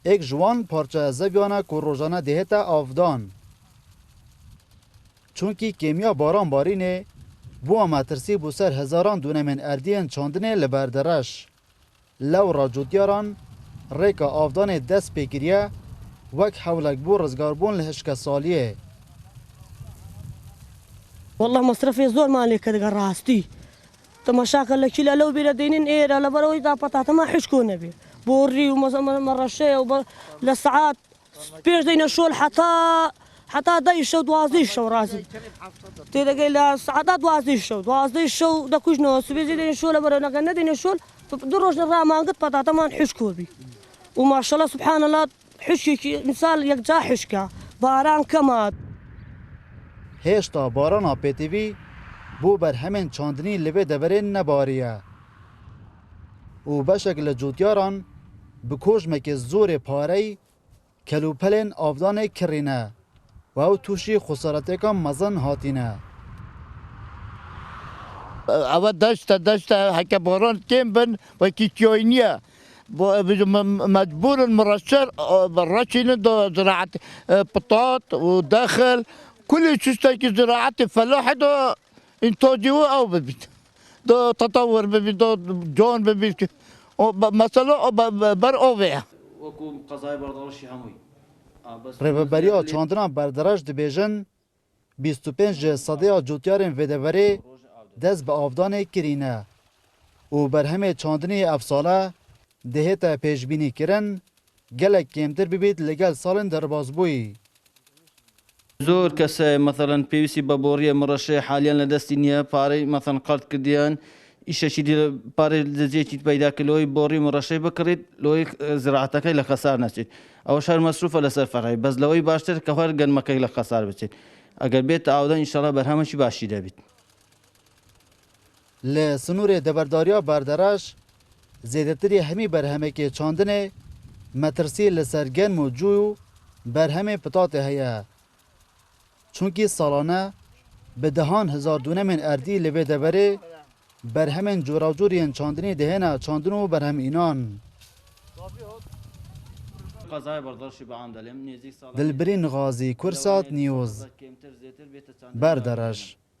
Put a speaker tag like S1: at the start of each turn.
S1: ایک جوان پارچه زویانه که روزانه دهت آفدان. چونکی کیمیا باران بارینه بو مترسی بو سر هزاران دونمن اردین چاندنه لبردرش. لو را جودیاران ریکا آفدان دست بگیریه وک حولک بو رزگاربون لهشک سالیه.
S2: والله مصرفي زور مالي كده راستي تمشاكل لك لو بيردينين ايه لا برو اذا بطاطا ما حشكونا بي بوري ومره شيء لساعات بيش دينا شول حتى داي شو دوازي شو راسي تيدا قال ساعات دوازي شو دا كوش نو سبيزي دينا شول برو نقنا دينا شول دروش نرا ما قد بطاطا ما نحشكو بي وما شاء الله سبحان الله حشكي مثال يقجا حشكا باران كماد
S1: هشتا باران پیتوی بو بر همین چاندنی لبه دبرین نباریه. و بشکل جوتیاران بکوش مک زور پاری کلوپلین آفدان کرینه و او توشی خسارته کم مزن هاتینه.
S3: اول دشت حکه باران کم بن و کیتیوینیه مجبور مرشر برشين زراعة بطاط وداخل كل شيء كي زراعة فلاحة دو انتاجه او ببيت دو تطور ببيت دو جون ببيت مثلا بر اوه
S4: وكو قضايا بردارشي هموي
S1: ریبریا چاندنا بردرش دبیجن 25 صدیا جوتیارن ودوری دست به آفدان کرینه و بر همه چاندنی افساله دهتا پیشبینی کرن گلک کمتر ببید لگل سالن در بازبوی.
S4: زور کس مثلا پیوسی بابوری مرشه حاليا لدستی نیه پاره مثلا قرض کردیان ایش شدی پاره زیتی پیدا کلوی بوری مرشه بکرید لوی زراعتکی لخسار نشید. اوش هر مصروف لسر فرعی بس لوی باشتر که هر گن مکی لخسار بچید. اگر بیت عودن ان شاء الله برهمشی باشیده بید.
S1: لسنور دبرداریا بردرش زیادتری همی برهمه که چاندنه مترسی لسرگن موجو برهمه پتات هیا. چونکی سالانه به دهان هزار دونه من اردی لبه دبره برهمن جوراجورین چاندنی دهنه چاندنو برهم اینان. دلبرین غازی کرسات نیوز بردرش.